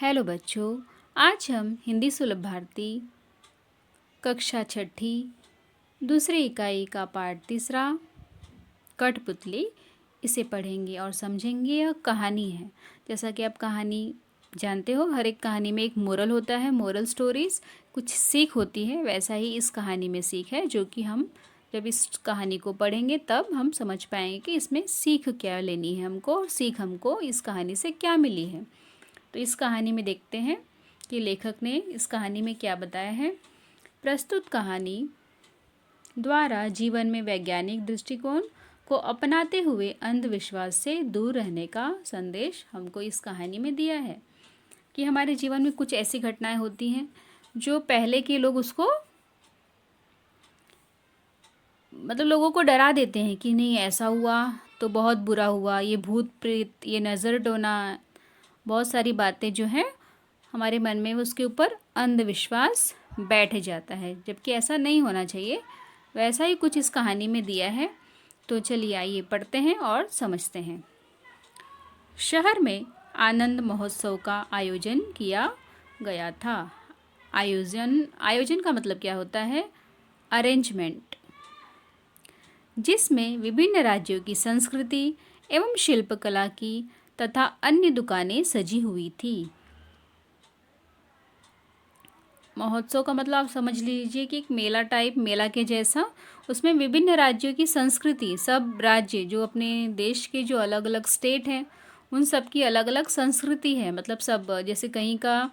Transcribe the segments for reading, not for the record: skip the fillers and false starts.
Hello बच्चों, आज हम हिंदी सुलभ भारती कक्षा छठी दूसरी इकाई का पाठ तीसरा कठपुतली इसे पढ़ेंगे और समझेंगे। यह कहानी है। जैसा कि आप कहानी जानते हो, हर एक कहानी में एक मोरल होता है, मोरल स्टोरीज, कुछ सीख होती है। वैसा ही इस कहानी में सीख है, जो कि हम जब इस कहानी को पढ़ेंगे तब हम समझ पाएंगे कि इसमें सीख क्या लेनी है हमको और सीख हमको इस कहानी से क्या मिली है। तो इस कहानी में देखते हैं कि लेखक ने इस कहानी में क्या बताया है। प्रस्तुत कहानी द्वारा जीवन में वैज्ञानिक दृष्टिकोण को अपनाते हुए अंधविश्वास से दूर रहने का संदेश हमको इस कहानी में दिया है कि हमारे जीवन में कुछ ऐसी घटनाएं होती हैं जो पहले के लोग उसको लोगों को डरा देते हैं कि नहीं, ऐसा हुआ तो बहुत बुरा हुआ, ये भूत प्रेत, ये नज़र डोना, बहुत सारी बातें जो हैं हमारे मन में उसके ऊपर अंधविश्वास बैठ जाता है, जबकि ऐसा नहीं होना चाहिए। वैसा ही कुछ इस कहानी में दिया है। तो चलिए आइए पढ़ते हैं और समझते हैं। शहर में आनंद महोत्सव का आयोजन किया गया था। आयोजन का मतलब क्या होता है? अरेंजमेंट, जिसमें विभिन्न राज्यों की संस्कृति एवं शिल्पकला की तथा अन्य दुकानें सजी हुई थी। महोत्सव का मतलब आप समझ लीजिए कि एक मेला टाइप, मेला के जैसा। उसमें विभिन्न राज्यों की संस्कृति, सब राज्य जो अपने देश के जो अलग अलग स्टेट हैं उन सब की अलग अलग संस्कृति है। मतलब सब, जैसे कहीं का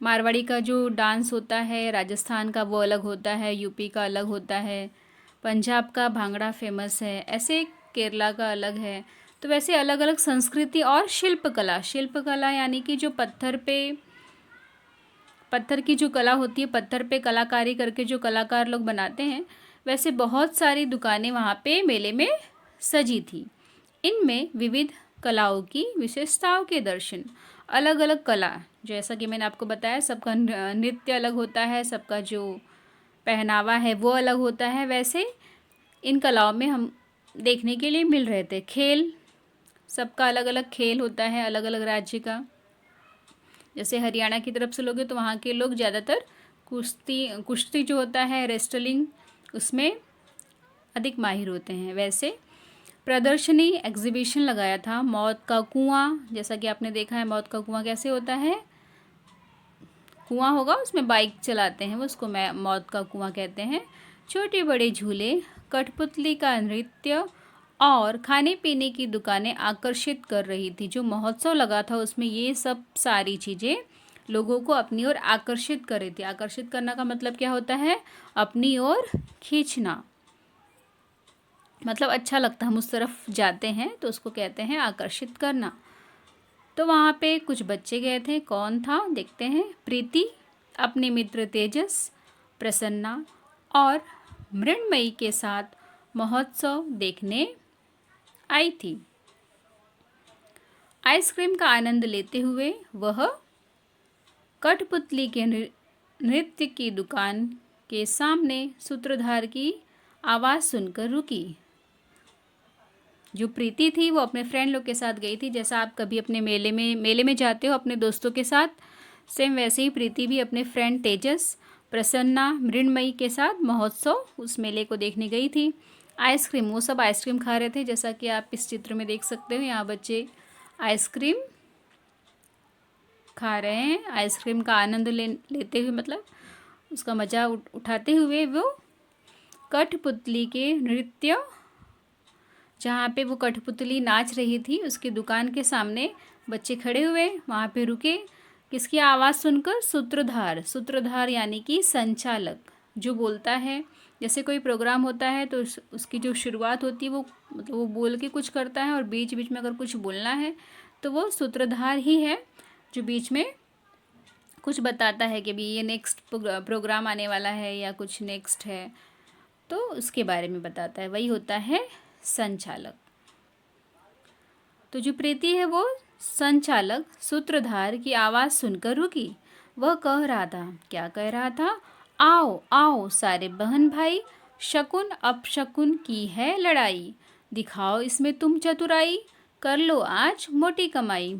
मारवाड़ी का जो डांस होता है, राजस्थान का वो अलग होता है, यूपी का अलग होता है, पंजाब का भांगड़ा फेमस है, ऐसे केरला का अलग है। तो वैसे अलग अलग संस्कृति और शिल्पकला यानी कि जो पत्थर की जो कला होती है, पत्थर पे कलाकारी करके जो कलाकार लोग बनाते हैं, वैसे बहुत सारी दुकानें वहाँ पे मेले में सजी थी। इनमें विविध कलाओं की विशेषताओं के दर्शन, अलग अलग कला, जैसा कि मैंने आपको बताया, सबका नृत्य अलग होता है, सबका जो पहनावा है वो अलग होता है। वैसे इन कलाओं में हम देखने के लिए मिल रहे थे। खेल, सबका अलग अलग खेल होता है, अलग अलग राज्य का। जैसे हरियाणा की तरफ से लोग हैं तो वहाँ के लोग ज़्यादातर कुश्ती जो होता है, रेस्टलिंग, उसमें अधिक माहिर होते हैं। वैसे प्रदर्शनी, एग्जीबिशन लगाया था। मौत का कुआं, जैसा कि आपने देखा है, मौत का कुआं कैसे होता है, कुआं होगा उसमें बाइक चलाते हैं, वो उसको मौत का कुआं कहते हैं। छोटे बड़े झूले, कठपुतली का नृत्य और खाने पीने की दुकानें आकर्षित कर रही थी। जो महोत्सव लगा था उसमें ये सब सारी चीज़ें लोगों को अपनी ओर आकर्षित कर रही थी। आकर्षित करना का मतलब क्या होता है? अपनी ओर खींचना, मतलब अच्छा लगता, हम उस तरफ जाते हैं तो उसको कहते हैं आकर्षित करना। तो वहाँ पे कुछ बच्चे गए थे। कौन था देखते हैं। प्रीति अपने मित्र तेजस, प्रसन्ना और मृण्मयी के साथ महोत्सव देखने आई थी। आइसक्रीम का आनंद लेते हुए वह कठपुतली के नृत्य की दुकान के सामने सूत्रधार की आवाज़ सुनकर रुकी। जो प्रीति थी वो अपने फ्रेंड लोग के साथ गई थी। जैसा आप कभी अपने मेले में जाते हो अपने दोस्तों के साथ, सेम वैसे ही प्रीति भी अपने फ्रेंड तेजस, प्रसन्ना, मृण्मयी के साथ महोत्सव, उस मेले को देखने गई थी। आइसक्रीम, वो सब आइसक्रीम खा रहे थे, जैसा कि आप इस चित्र में देख सकते हो। यहाँ बच्चे आइसक्रीम खा रहे हैं। आइसक्रीम का आनंद लेते हुए, मतलब उसका मज़ा उठाते हुए वो कठपुतली के नृत्य, जहाँ पे वो कठपुतली नाच रही थी, उसकी दुकान के सामने बच्चे खड़े हुए, वहाँ पे रुके। किसकी आवाज़ सुनकर? सूत्रधार यानी कि संचालक, जो बोलता है। जैसे कोई प्रोग्राम होता है तो उसकी जो शुरुआत होती है वो, मतलब वो बोल के कुछ करता है और बीच बीच में अगर कुछ बोलना है तो वो सूत्रधार ही है, जो बीच में कुछ बताता है कि भी ये नेक्स्ट प्रोग्राम आने वाला है या कुछ नेक्स्ट है, तो उसके बारे में बताता है, वही होता है संचालक। तो जो प्रीति है वो संचालक सूत्रधार की आवाज़ सुनकर रुकी। वह कह रहा था, क्या कह रहा था? आओ आओ सारे बहन भाई, शकुन अपशकुन की है लड़ाई, दिखाओ इसमें तुम चतुराई, कर लो आज मोटी कमाई।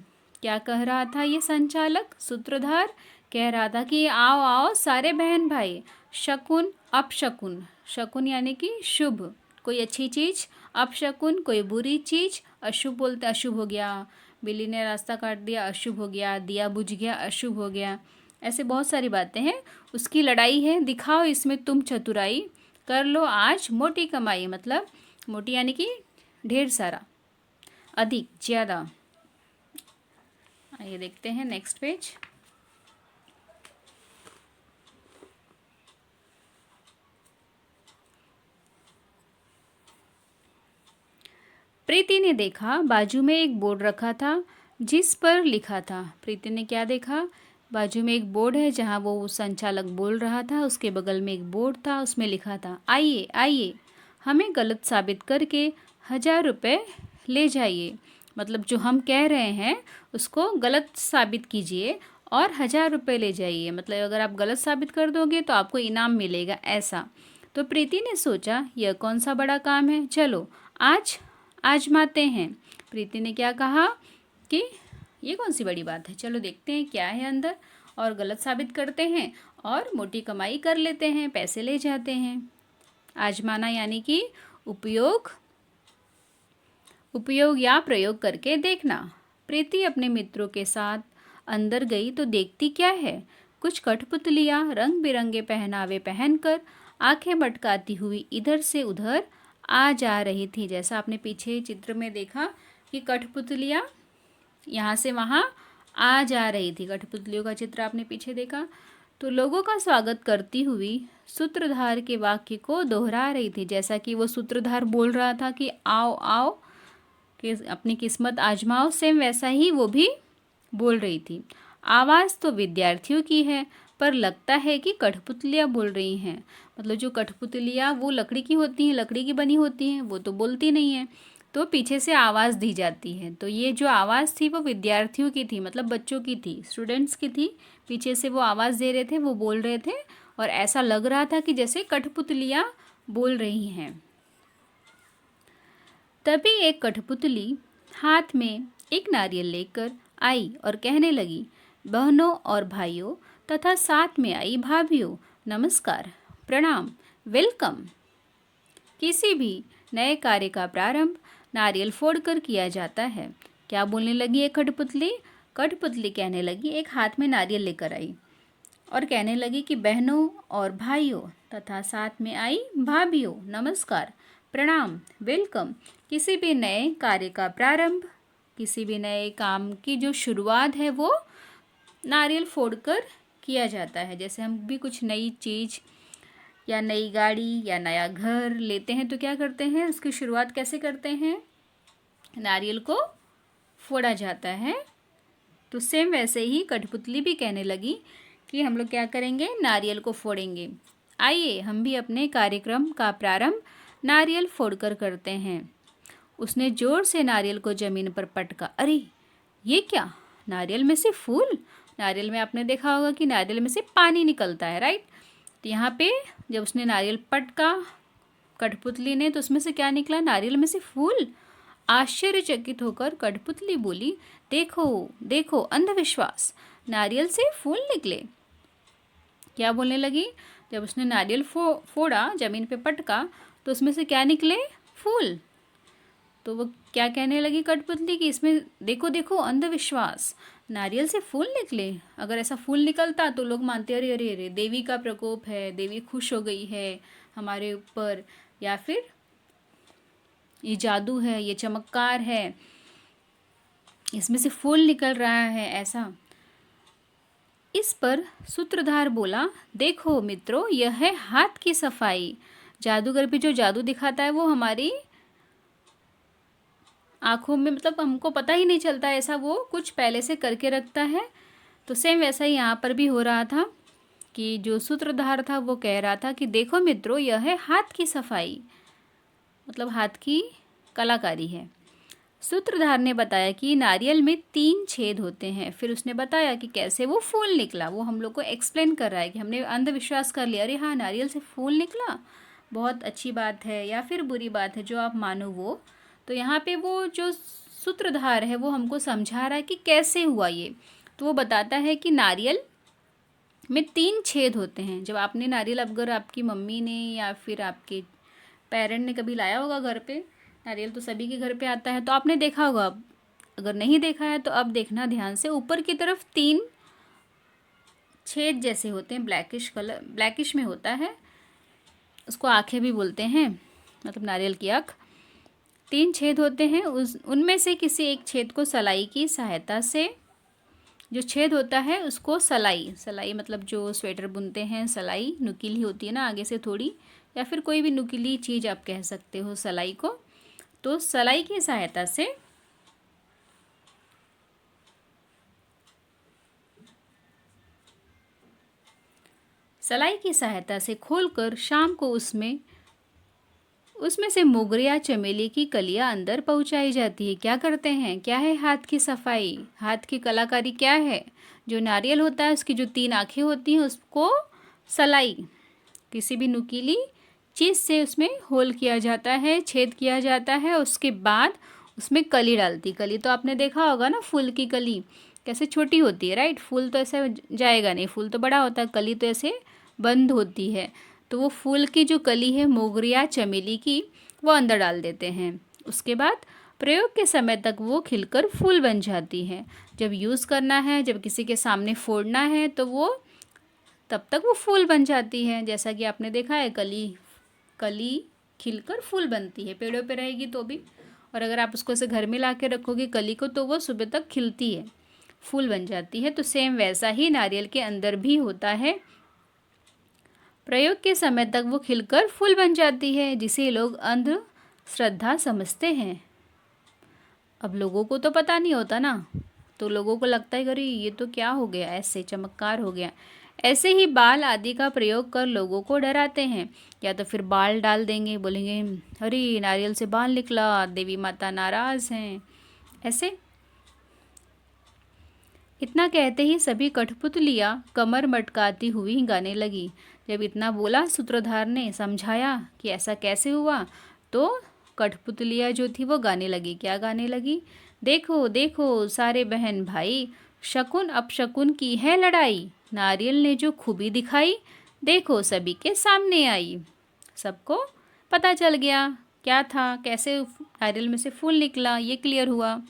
क्या कह रहा था ये संचालक? सूत्रधार कह रहा था कि आओ आओ सारे बहन भाई, शकुन अपशकुन, शकुन यानी कि शुभ, कोई अच्छी चीज़, अपशकुन कोई बुरी चीज़, अशुभ बोलते अशुभ हो गया, बिल्ली ने रास्ता काट दिया अशुभ हो गया, दिया बुझ गया अशुभ हो गया। ऐसे बहुत सारी बातें हैं। उसकी लड़ाई है, दिखाओ इसमें तुम चतुराई, कर लो आज मोटी कमाई, मतलब मोटी यानी कि ढेर सारा, अधिक, ज़्यादा। आइए देखते हैं नेक्स्ट पेज। प्रीति ने देखा बाजू में एक बोर्ड रखा था जिस पर लिखा था। प्रीति ने क्या देखा? बाजू में एक बोर्ड है जहाँ वो संचालक बोल रहा था, उसके बगल में एक बोर्ड था, उसमें लिखा था आइए आइए हमें गलत साबित करके 1000 रुपये ले जाइए। मतलब जो हम कह रहे हैं उसको गलत साबित कीजिए और 1000 रुपये ले जाइए। मतलब अगर आप गलत साबित कर दोगे तो आपको इनाम मिलेगा, ऐसा। तो प्रीति ने सोचा यह कौन सा बड़ा काम है, चलो आज आजमाते हैं। प्रीति ने क्या कहा कि ये कौन सी बड़ी बात है, चलो देखते हैं क्या है अंदर, और गलत साबित करते हैं और मोटी कमाई कर लेते हैं, पैसे ले जाते हैं। आजमाना यानी कि उपयोग या प्रयोग करके देखना। प्रीति अपने मित्रों के साथ अंदर गई तो देखती क्या है, कुछ कठपुतलियाँ रंग बिरंगे पहनावे पहनकर आंखें मटकाती हुई इधर से उधर आ जा रही थी। जैसा आपने पीछे चित्र में देखा कि कठपुतलियाँ यहाँ से वहाँ आ जा रही थी, कठपुतलियों का चित्र आपने पीछे देखा। तो लोगों का स्वागत करती हुई सूत्रधार के वाक्य को दोहरा रही थी। जैसा कि वो सूत्रधार बोल रहा था कि आओ आओ कि अपनी किस्मत आजमाओ, सेम वैसा ही वो भी बोल रही थी। आवाज़ तो विद्यार्थियों की है पर लगता है कि कठपुतलियाँ बोल रही हैं। मतलब जो कठपुतलियाँ वो लकड़ी की होती हैं, लकड़ी की बनी होती हैं, वो तो बोलती नहीं हैं, तो पीछे से आवाज़ दी जाती है। तो ये जो आवाज़ थी वो विद्यार्थियों की थी, मतलब बच्चों की थी, स्टूडेंट्स की थी। पीछे से वो आवाज़ दे रहे थे, वो बोल रहे थे और ऐसा लग रहा था कि जैसे कठपुतलियाँ बोल रही हैं। तभी एक कठपुतली हाथ में एक नारियल लेकर आई और कहने लगी, बहनों और भाइयों तथा साथ में आई भाभीियों, नमस्कार, प्रणाम, वेलकम। किसी भी नए कार्य का प्रारंभ नारियल फोड़कर किया जाता है। क्या बोलने लगी एक कठपुतली? कठपुतली कहने लगी, एक हाथ में नारियल लेकर आई और कहने लगी कि बहनों और भाइयों तथा साथ में आई भाभीियों, नमस्कार, प्रणाम, वेलकम। किसी भी नए कार्य का प्रारंभ, किसी भी नए काम की जो शुरुआत है वो नारियल फोड़कर किया जाता है। जैसे हम भी कुछ नई चीज़ या नई गाड़ी या नया घर लेते हैं तो क्या करते हैं, उसकी शुरुआत कैसे करते हैं? नारियल को फोड़ा जाता है। तो सेम वैसे ही कठपुतली भी कहने लगी कि हम लोग क्या करेंगे, नारियल को फोड़ेंगे। आइए हम भी अपने कार्यक्रम का प्रारंभ नारियल फोड़कर करते हैं। उसने जोर से नारियल को जमीन पर पटका। अरे ये क्या, नारियल में से फूल? नारियल में आपने देखा होगा कि नारियल में से पानी निकलता है, राइट? तो यहाँ पे जब उसने नारियल पटका कठपुतली ने, तो उसमें से क्या निकला, नारियल में से फूल। आश्चर्यचकित होकर कठपुतली बोली, देखो देखो अंधविश्वास, नारियल से फूल निकले। क्या बोलने लगी? जब उसने नारियल फोड़ा, जमीन पे पटका, तो उसमें से क्या निकले, फूल। तो वो क्या कहने लगी कठपुतली कि इसमें देखो देखो अंधविश्वास, नारियल से फूल निकले। अगर ऐसा फूल निकलता तो लोग मानते अरे अरे अरे देवी का प्रकोप है, देवी खुश हो गई है हमारे ऊपर, या फिर ये जादू है, ये चमत्कार है, इसमें से फूल निकल रहा है, ऐसा। इस पर सूत्रधार बोला, देखो मित्रों, यह है हाथ की सफाई। जादूगर भी जो जादू दिखाता है वो हमारी आँखों में, मतलब हमको पता ही नहीं चलता, ऐसा वो कुछ पहले से करके रखता है। तो सेम वैसा ही यहाँ पर भी हो रहा था कि जो सूत्रधार था वो कह रहा था कि देखो मित्रों, यह है हाथ की सफाई, मतलब हाथ की कलाकारी है। सूत्रधार ने बताया कि नारियल में 3 छेद होते हैं। फिर उसने बताया कि कैसे वो फूल निकला। वो हम लोग को एक्सप्लेन कर रहा है कि हमने अंधविश्वास कर लिया, अरे हाँ नारियल से फूल निकला, बहुत अच्छी बात है या फिर बुरी बात है, जो आप मानो वो। तो यहाँ पे वो जो सूत्रधार है वो हमको समझा रहा है कि कैसे हुआ ये। तो वो बताता है कि नारियल में 3 छेद होते हैं। जब आपने नारियल, अगर आपकी मम्मी ने या फिर आपके पेरेंट ने कभी लाया होगा घर पे, नारियल तो सभी के घर पे आता है, तो आपने देखा होगा। अगर नहीं देखा है तो अब देखना ध्यान से, ऊपर की तरफ 3 छेद जैसे होते हैं, ब्लैकिश में होता है, उसको आँखें भी बोलते हैं, मतलब नारियल की आँख। 3 छेद होते हैं, उनमें से किसी एक छेद को सलाई की सहायता से, जो छेद होता है उसको सलाई मतलब जो स्वेटर बुनते हैं, सलाई नुकीली होती है ना आगे से थोड़ी, या फिर कोई भी नुकीली चीज़ आप कह सकते हो सलाई को। तो सलाई की सहायता से खोलकर शाम को उसमें से मोगरे चमेली की कलियां अंदर पहुंचाई जाती है। क्या करते हैं, क्या है हाथ की सफाई, हाथ की कलाकारी क्या है। जो नारियल होता है उसकी जो 3 आँखें होती हैं उसको सलाई, किसी भी नुकीली चीज़ से उसमें होल किया जाता है, छेद किया जाता है। उसके बाद उसमें कली डालती। कली तो आपने देखा होगा ना, फूल की कली कैसे छोटी होती है, राइट। फूल तो ऐसे जाएगा नहीं, फूल तो बड़ा होता है, कली तो ऐसे बंद होती है। तो वो फूल की जो कली है मोगरिया चमेली की, वो अंदर डाल देते हैं। उसके बाद प्रयोग के समय तक वो खिलकर फूल बन जाती है। जब यूज़ करना है, जब किसी के सामने फोड़ना है, तो वो तब तक वो फूल बन जाती है। जैसा कि आपने देखा है, कली खिलकर फूल बनती है, पेड़ों पे रहेगी तो भी, और अगर आप उसको ऐसे घर में ला के रखोगे कली को, तो वो सुबह तक खिलती है, फूल बन जाती है। तो सेम वैसा ही नारियल के अंदर भी होता है। प्रयोग के समय तक वो खिलकर फूल बन जाती है, जिसे लोग अंधश्रद्धा समझते हैं। अब लोगों को तो पता नहीं होता ना, तो लोगों को लगता है अरे ये तो क्या हो गया, ऐसे चमत्कार हो गया। ऐसे ही बाल आदि का प्रयोग कर लोगों को डराते हैं। या तो फिर बाल डाल देंगे, बोलेंगे अरे नारियल से बाल निकला, देवी माता नाराज़ हैं, ऐसे। इतना कहते ही सभी कठपुतलियाँ कमर मटकाती हुई गाने लगी। जब इतना बोला सूत्रधार ने, समझाया कि ऐसा कैसे हुआ, तो कठपुतलियाँ जो थी वो गाने लगी। क्या गाने लगी, देखो देखो सारे बहन भाई, शकुन अपशकुन की है लड़ाई, नारियल ने जो खूबी दिखाई, देखो सभी के सामने आई। सबको पता चल गया क्या था, कैसे नारियल में से फूल निकला, ये क्लियर हुआ।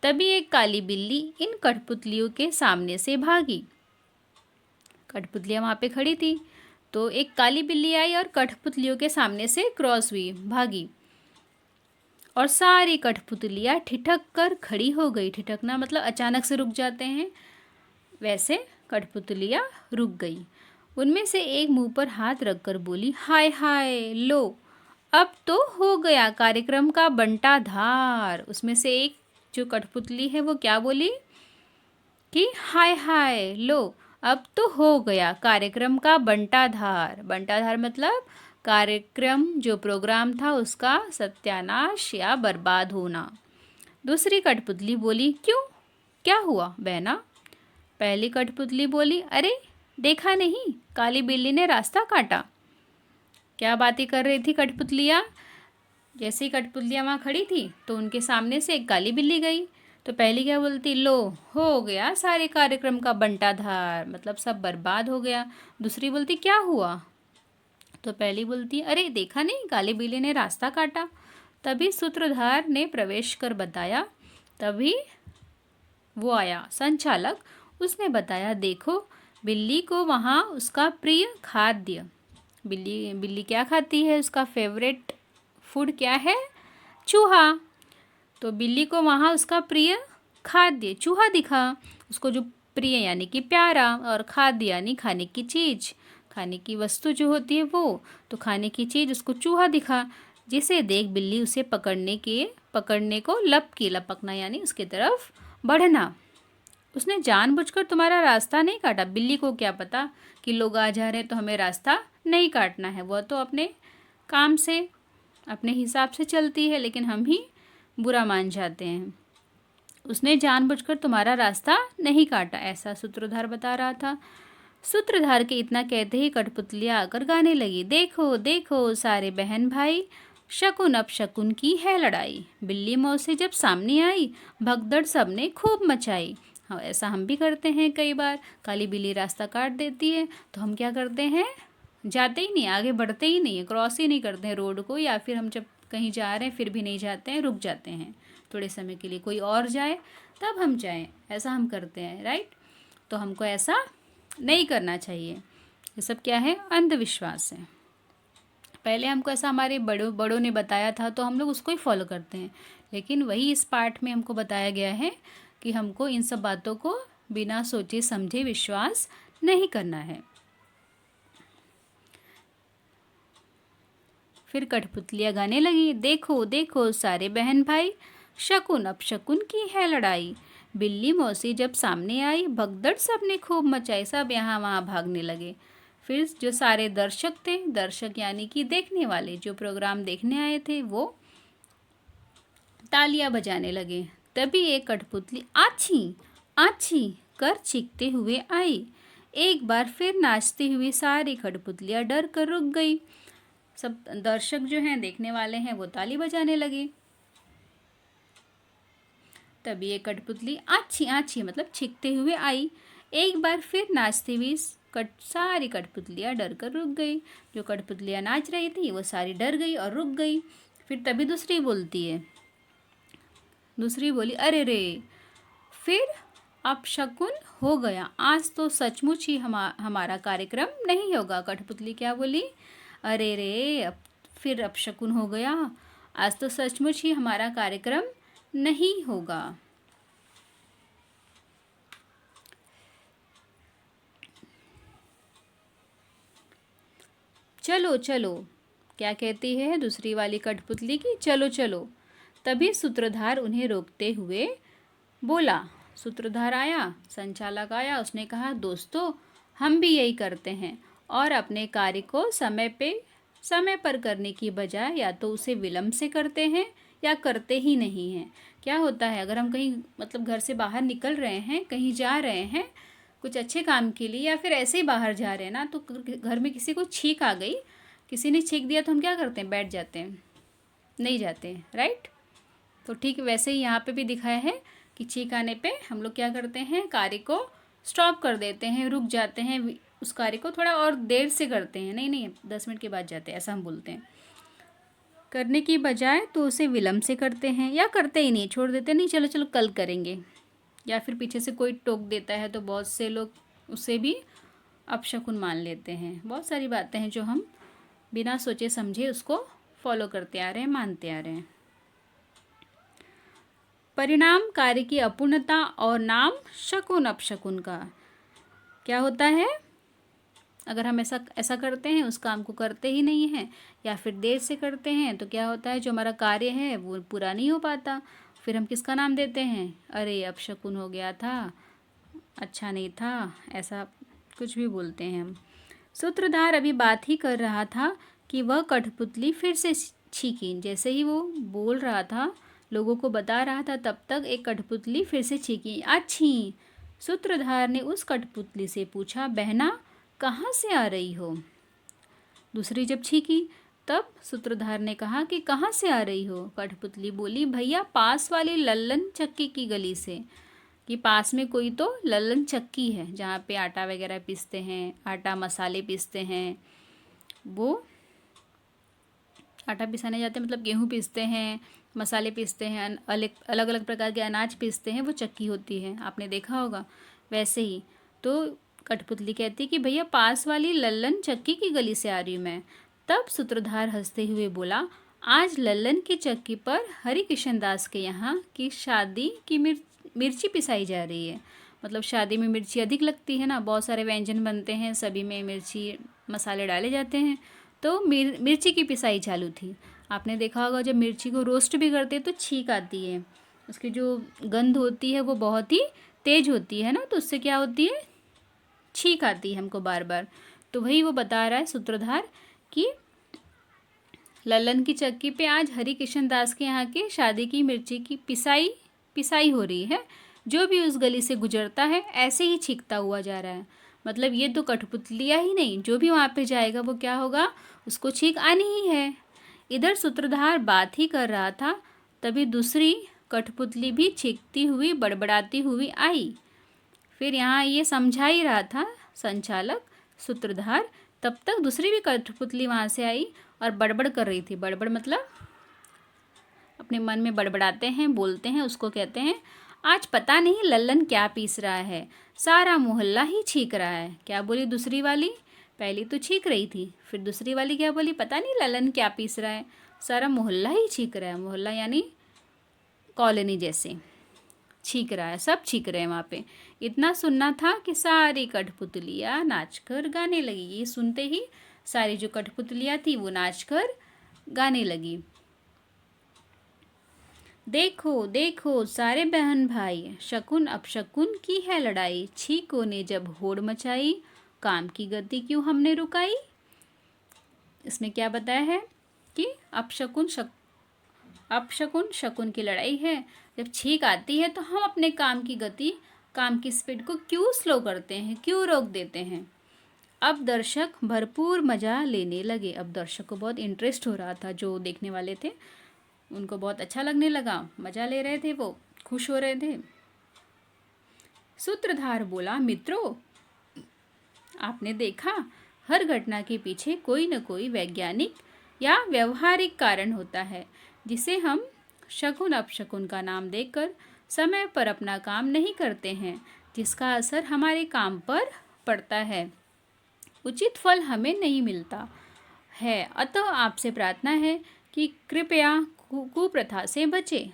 तभी एक काली बिल्ली इन कठपुतलियों के सामने से भागी। कठपुतलियाँ वहाँ पे खड़ी थी, तो एक काली बिल्ली आई और कठपुतलियों के सामने से क्रॉस हुई, भागी, और सारी कठपुतलियाँ ठिठक कर खड़ी हो गई। ठिठकना मतलब अचानक से रुक जाते हैं, वैसे कठपुतलियाँ रुक गई। उनमें से एक मुंह पर हाथ रखकर बोली, हाय हाय लो, अब तो हो गया कार्यक्रम का बंटाधार। उसमें से एक जो कठपुतली है वो क्या बोली कि हाय हाय लो, अब तो हो गया कार्यक्रम का बंटाधार। बंटाधार मतलब कार्यक्रम, जो प्रोग्राम था उसका सत्यानाश या बर्बाद होना। दूसरी कठपुतली बोली, क्यों, क्या हुआ बहना। पहली कठपुतली बोली, अरे देखा नहीं, काली बिल्ली ने रास्ता काटा। क्या बातें कर रही थी कठपुतलियाँ। जैसे ही कठपुतलियाँ वहाँ खड़ी थी तो उनके सामने से एक काली बिल्ली गई। तो पहली क्या बोलती, लो हो गया सारे कार्यक्रम का बंटाधार, मतलब सब बर्बाद हो गया। दूसरी बोलती, क्या हुआ। तो पहली बोलती, अरे देखा नहीं, काली बिल्ली ने रास्ता काटा। तभी सूत्रधार ने प्रवेश कर बताया, तभी वो आया संचालक, उसने बताया, देखो बिल्ली को वहाँ उसका प्रिय खाद्य, बिल्ली क्या खाती है, उसका फेवरेट फूड क्या है, चूहा। तो बिल्ली को वहाँ उसका प्रिय खाद्य चूहा दिखा। उसको जो प्रिय यानी कि प्यारा, और खाद्य यानी खाने की चीज़, खाने की वस्तु जो होती है वो, तो खाने की चीज़ उसको चूहा दिखा। जिसे देख बिल्ली उसे पकड़ने को लपकना यानी उसके तरफ बढ़ना। उसने जानबूझकर तुम्हारा रास्ता नहीं काटा। बिल्ली को क्या पता कि लोग आ जा रहे हैं तो हमें रास्ता नहीं काटना है, वह तो अपने काम से अपने हिसाब से चलती है, लेकिन हम ही बुरा मान जाते हैं। उसने जानबूझकर तुम्हारा रास्ता नहीं काटा, ऐसा सूत्रधार बता रहा था। सूत्रधार के इतना कहते ही कठपुतलियाँ आकर गाने लगी, देखो देखो सारे बहन भाई, शकुन अपशकुन की है लड़ाई, बिल्ली मौसी जब सामने आई, भगदड़ सबने खूब मचाई। हाँ, ऐसा हम भी करते हैं कई बार। काली बिल्ली रास्ता काट देती है तो हम क्या करते हैं, जाते ही नहीं, आगे बढ़ते ही नहीं है, क्रॉस ही नहीं करते हैं रोड को, या फिर हम जब कहीं जा रहे हैं फिर भी नहीं जाते हैं, रुक जाते हैं थोड़े समय के लिए, कोई और जाए तब हम जाएं, ऐसा हम करते हैं, राइट। तो हमको ऐसा नहीं करना चाहिए। ये सब क्या है, अंधविश्वास है। पहले हमको ऐसा हमारे बड़ों ने बताया था तो हम लोग उसको ही फॉलो करते हैं, लेकिन वही इस पार्ट में हमको बताया गया है कि हमको इन सब बातों को बिना सोचे समझे विश्वास नहीं करना है। फिर कठपुतलियाँ गाने लगी, देखो देखो सारे बहन भाई, शकुन अपशकुन की है लड़ाई, बिल्ली मौसी जब सामने आई, भगदड़ सबने खूब मचाई। सब यहाँ वहाँ भागने लगे। फिर जो सारे दर्शक थे, दर्शक यानी कि देखने वाले, जो प्रोग्राम देखने आए थे, वो तालियां बजाने लगे। तभी एक कठपुतली आछी आछी कर चीखते हुए आई। एक बार फिर नाचती हुई सारी कठपुतलियां डर कर रुक गई। सब दर्शक जो हैं, देखने वाले हैं, वो ताली बजाने लगे। तभी एक कठपुतली आछी आछी मतलब चीखते हुए आई। एक बार फिर नाचती हुई सारी कठपुतलियां डर कर रुक गई। जो कठपुतलियां नाच रही थी वो सारी डर गई और रुक गई। फिर तभी दूसरी बोलती है, दूसरी बोली, अरे रे, फिर अपशकुन हो गया, आज तो सचमुच ही हमारा कार्यक्रम नहीं होगा। कठपुतली क्या बोली, अरे रे, फिर अपशकुन हो गया, आज तो सचमुच ही हमारा कार्यक्रम नहीं होगा। चलो चलो, क्या कहती है दूसरी वाली कठपुतली की, चलो चलो। तभी सूत्रधार उन्हें रोकते हुए बोला, सूत्रधार आया, संचालक आया, उसने कहा, दोस्तों हम भी यही करते हैं और अपने कार्य को समय पर करने की बजाय या तो उसे विलंब से करते हैं या करते ही नहीं हैं। क्या होता है, अगर हम कहीं मतलब घर से बाहर निकल रहे हैं, कहीं जा रहे हैं कुछ अच्छे काम के लिए, या फिर ऐसे ही बाहर जा रहे हैं ना, तो घर में किसी को छींक आ गई, किसी ने छींक दिया, तो हम क्या करते हैं, बैठ जाते हैं, नहीं जाते हैं, राइट। तो ठीक वैसे ही यहाँ पे भी दिखाया है कि छींक आने पे हम लोग क्या करते हैं, कार्य को स्टॉप कर देते हैं, रुक जाते हैं, उस कार्य को थोड़ा और देर से करते हैं, नहीं 10 मिनट के बाद जाते हैं, ऐसा हम बोलते हैं। करने की बजाय तो उसे विलम्ब से करते हैं या करते ही नहीं, छोड़ देते, नहीं चलो चलो कल करेंगे, या फिर पीछे से कोई टोक देता है तो बहुत से लोग उसे भी अपशकुन मान लेते हैं। बहुत सारी बातें हैं जो हम बिना सोचे समझे उसको फॉलो करते आ रहे हैं, मानते आ रहे हैं। परिणाम कार्य की अपूर्णता और नाम शकुन अपशकुन का। क्या होता है, अगर हम ऐसा करते हैं, उस काम को करते ही नहीं हैं या फिर देर से करते हैं, तो क्या होता है, जो हमारा कार्य है वो पूरा नहीं हो पाता। फिर हम किसका नाम देते हैं, अरे अपशकुन हो गया था, अच्छा नहीं था, ऐसा कुछ भी बोलते हैं हम। सूत्रधार अभी बात ही कर रहा था कि वह कठपुतली फिर से छींकी। जैसे ही वो बोल रहा था, लोगों को बता रहा था, तब तक एक कठपुतली फिर से छींकी, अच्छी। सूत्रधार ने उस कठपुतली से पूछा, बहना कहाँ से आ रही हो। दूसरी जब छींकी तब सूत्रधार ने कहा कि कहाँ से आ रही हो। कठपुतली बोली, भैया पास वाली लल्लन चक्की की गली से, कि पास में कोई तो लल्लन चक्की है जहाँ पे आटा वगैरह पीसते हैं, आटा मसाले पीसते हैं, वो आटा पिसाने जाते हैं, मतलब गेहूँ पीसते हैं, मसाले पीसते हैं, अलग अलग प्रकार के अनाज पीसते हैं, वो चक्की होती है, आपने देखा होगा। वैसे ही तो कठपुतली कहती कि भैया पास वाली लल्लन चक्की की गली से आ रही हूँ मैं। तब सूत्रधार हंसते हुए बोला, आज लल्लन की चक्की पर हरि किशन दास के यहाँ की शादी की मिर्ची पिसाई जा रही है। मतलब शादी में मिर्ची अधिक लगती है ना, बहुत सारे व्यंजन बनते हैं, सभी में मिर्ची मसाले डाले जाते हैं, तो मिर्ची की पिसाई चालू थी। आपने देखा होगा जब मिर्ची को रोस्ट भी करते हैं तो छींक आती है, उसकी जो गंध होती है वो बहुत ही तेज होती है ना, तो उससे क्या होती है, छींक आती है हमको बार बार। तो वही वो बता रहा है सूत्रधार कि लल्लन की चक्की पे आज हरि किशन दास के यहाँ के शादी की मिर्ची की पिसाई हो रही है। जो भी उस गली से गुजरता है ऐसे ही छींकता हुआ जा रहा है। मतलब ये तो कठपुतलियाँ ही नहीं, जो भी वहाँ पे जाएगा वो क्या होगा, उसको छींक आनी ही है। इधर सूत्रधार बात ही कर रहा था, तभी दूसरी कठपुतली भी चीखती हुई बड़बड़ाती हुई आई। फिर यहाँ ये समझा ही रहा था संचालक सूत्रधार, तब तक दूसरी भी कठपुतली वहाँ से आई और बड़बड़ कर रही थी। बड़बड़ मतलब अपने मन में बड़बड़ाते हैं, बोलते हैं, उसको कहते हैं आज पता नहीं लल्लन क्या पीस रहा है, सारा मोहल्ला ही छींक रहा है। क्या बोली दूसरी वाली? पहली तो छींक रही थी, फिर दूसरी वाली क्या बोली? पता नहीं लल्लन क्या पीस रहा है, सारा मोहल्ला ही छींक रहा है। मोहल्ला यानी कॉलोनी जैसे छींक रहा है, सब छींक रहे हैं वहाँ पे। इतना सुनना था कि सारी कठपुतलियाँ नाचकर गाने लगी। ये सुनते ही सारी जो कठपुतलियाँ थी वो नाचकर गाने लगी। देखो देखो सारे बहन भाई, शकुन अपशकुन की है लड़ाई, छींकों ने जब होड़ मचाई, काम की गति क्यों हमने रुकाई। इसमें क्या बताया है कि अपशकुन शकुन की लड़ाई है। जब छींक आती है तो हम अपने काम की गति, काम की स्पीड को क्यों स्लो करते हैं, क्यों रोक देते हैं। अब दर्शक भरपूर मज़ा लेने लगे। अब दर्शक को बहुत इंटरेस्ट हो रहा था, जो देखने वाले थे उनको बहुत अच्छा लगने लगा, मज़ा ले रहे थे, वो खुश हो रहे थे। सूत्रधार बोला, मित्रों आपने देखा हर घटना के पीछे कोई न कोई वैज्ञानिक या व्यवहारिक कारण होता है, जिसे हम शकुन अपशकुन का नाम देकर समय पर अपना काम नहीं करते हैं, जिसका असर हमारे काम पर पड़ता है, उचित फल हमें नहीं मिलता है। अतः आपसे प्रार्थना है कि कृपया कुप्रथा से बचें।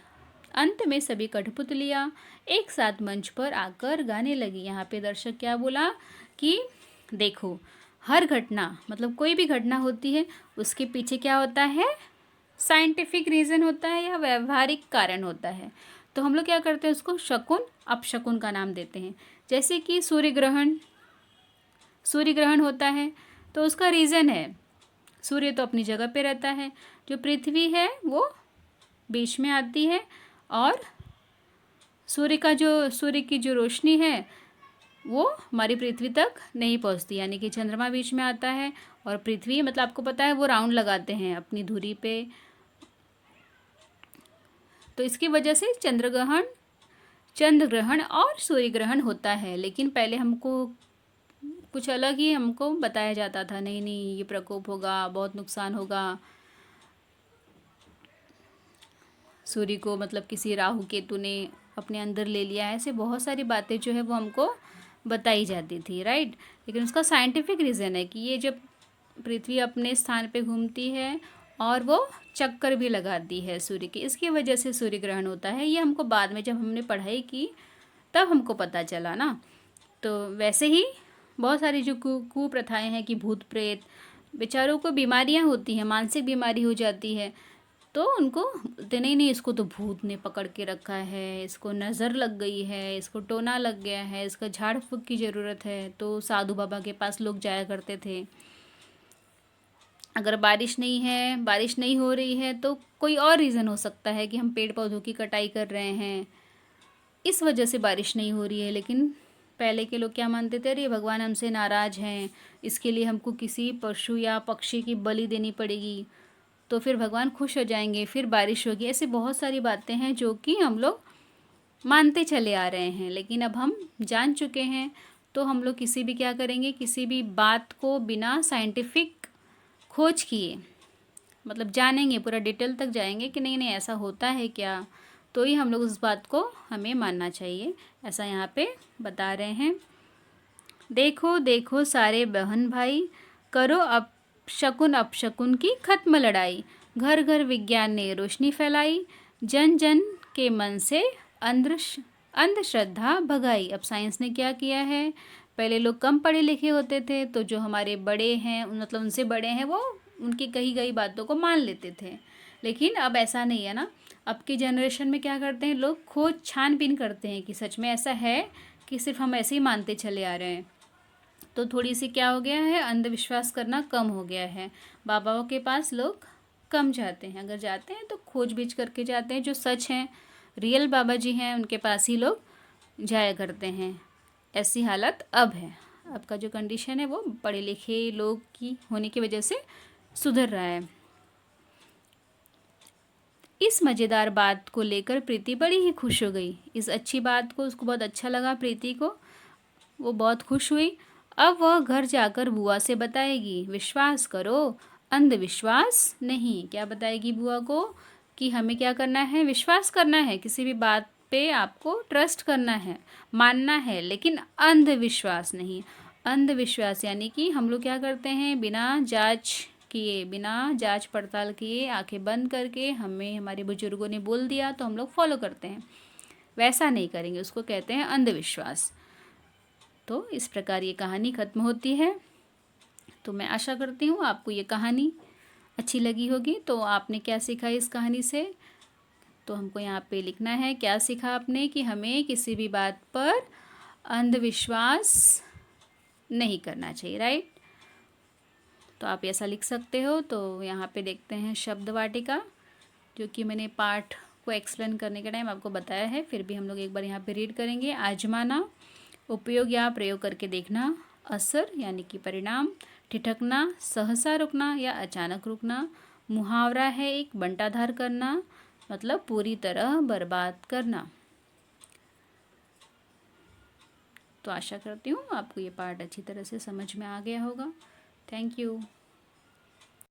अंत में सभी कठपुतलियाँ एक साथ मंच पर आकर गाने लगी। यहाँ पे दर्शक क्या बोला कि देखो हर घटना, मतलब कोई भी घटना होती है उसके पीछे क्या होता है, साइंटिफिक रीज़न होता है या व्यवहारिक कारण होता है। तो हम लोग क्या करते हैं, उसको शकुन अपशकुन का नाम देते हैं। जैसे कि सूर्य ग्रहण होता है तो उसका रीज़न है, सूर्य तो अपनी जगह पे रहता है, जो पृथ्वी है वो बीच में आती है और सूर्य की जो रोशनी है वो हमारी पृथ्वी तक नहीं पहुंचती, यानी कि चंद्रमा बीच में आता है और पृथ्वी, मतलब आपको पता है वो राउंड लगाते हैं अपनी धुरी पे, तो इसकी वजह से चंद्र ग्रहण और सूर्य ग्रहण होता है। लेकिन पहले हमको कुछ अलग ही हमको बताया जाता था, नहीं नहीं ये प्रकोप होगा, बहुत नुकसान होगा, सूर्य को मतलब किसी राहु केतु ने अपने अंदर ले लिया है, ऐसे बहुत सारी बातें जो है वो हमको बताई जाती थी, राइट। लेकिन उसका साइंटिफिक रीज़न है कि ये जब पृथ्वी अपने स्थान पे घूमती है और वो चक्कर भी लगाती है सूर्य की, इसकी वजह से सूर्य ग्रहण होता है। ये हमको बाद में जब हमने पढ़ाई की तब हमको पता चला ना। तो वैसे ही बहुत सारी जो कुप्रथाएँ हैं कि भूत प्रेत बेचारों को बीमारियां होती हैं, मानसिक बीमारी हो जाती है, तो उनको बोलते नहीं इसको तो भूत ने पकड़ के रखा है, इसको नज़र लग गई है, इसको टोना लग गया है, इसका झाड़ फूँक की ज़रूरत है। तो साधु बाबा के पास लोग जाया करते थे। अगर बारिश नहीं हो रही है तो कोई और रीज़न हो सकता है कि हम पेड़ पौधों की कटाई कर रहे हैं, इस वजह से बारिश नहीं हो रही है। लेकिन पहले के लोग क्या मानते थे, अरे भगवान हमसे नाराज़ हैं, इसके लिए हमको किसी पशु या पक्षी की बलि देनी पड़ेगी, तो फिर भगवान खुश हो जाएंगे, फिर बारिश होगी। ऐसी बहुत सारी बातें हैं जो कि हम लोग मानते चले आ रहे हैं। लेकिन अब हम जान चुके हैं तो हम लोग किसी भी क्या करेंगे, किसी भी बात को बिना साइंटिफिक खोज किए, मतलब जानेंगे, पूरा डिटेल तक जाएंगे कि नहीं ऐसा होता है क्या, तो ही हम लोग उस बात को हमें मानना चाहिए। ऐसा यहाँ पे बता रहे हैं। देखो देखो सारे बहन भाई, करो अब शकुन अपशकुन की खत्म लड़ाई, घर घर विज्ञान ने रोशनी फैलाई, जन जन के मन से अंधश्रद्धा भगाई। अब साइंस ने क्या किया है, पहले लोग कम पढ़े लिखे होते थे तो जो हमारे बड़े हैं, मतलब उनसे बड़े हैं, वो उनकी कही गई बातों को मान लेते थे। लेकिन अब ऐसा नहीं है ना। अब की जनरेशन में क्या करते हैं लोग, खोज छानबीन करते हैं कि सच में ऐसा है कि सिर्फ हम ऐसे ही मानते चले आ रहे हैं। तो थोड़ी सी क्या हो गया है, अंधविश्वास करना कम हो गया है। बाबाओं के पास लोग कम जाते हैं, अगर जाते हैं तो खोजबीज करके जाते हैं, जो सच हैं, रियल बाबा जी हैं, उनके पास ही लोग जाया करते हैं। ऐसी हालत अब है। अब का जो कंडीशन है वो पढ़े लिखे लोग की होने की वजह से सुधर रहा है। इस मज़ेदार बात को लेकर प्रीति बड़ी ही खुश हो गई। इस अच्छी बात को उसको बहुत अच्छा लगा प्रीति को, वो बहुत खुश हुई। अब वह घर जाकर बुआ से बताएगी, विश्वास करो, अंधविश्वास नहीं। क्या बताएगी बुआ को? कि हमें क्या करना है, विश्वास करना है, किसी भी बात पे आपको ट्रस्ट करना है, मानना है, लेकिन अंधविश्वास नहीं। अंधविश्वास यानी कि हम लोग क्या करते हैं, बिना जांच किए, बिना जांच पड़ताल किए, आंखें बंद करके हमें हमारे बुजुर्गों ने बोल दिया तो हम लोग फॉलो करते हैं, वैसा नहीं करेंगे, उसको कहते हैं अंधविश्वास। तो इस प्रकार ये कहानी ख़त्म होती है। तो मैं आशा करती हूँ आपको ये कहानी अच्छी लगी होगी। तो आपने क्या सीखा इस कहानी से? तो हमको यहाँ पे लिखना है, क्या सीखा आपने? कि हमें किसी भी बात पर अंधविश्वास नहीं करना चाहिए, राइट? तो आप ऐसा लिख सकते हो। तो यहाँ पे देखते हैं शब्द वाटिका, जो कि मैंने पाठ को एक्सप्लेन करने के टाइम आपको बताया है, फिर भी हम लोग एक बार यहाँ पे रीड करेंगे। आजमाना, उपयोग या प्रयोग करके देखना। असर यानी कि परिणाम। ठिठकना, सहसा रुकना या अचानक रुकना। मुहावरा है एक, बंटाधार करना, मतलब पूरी तरह बर्बाद करना। तो आशा करती हूँ आपको ये पाठ अच्छी तरह से समझ में आ गया होगा। Thank you.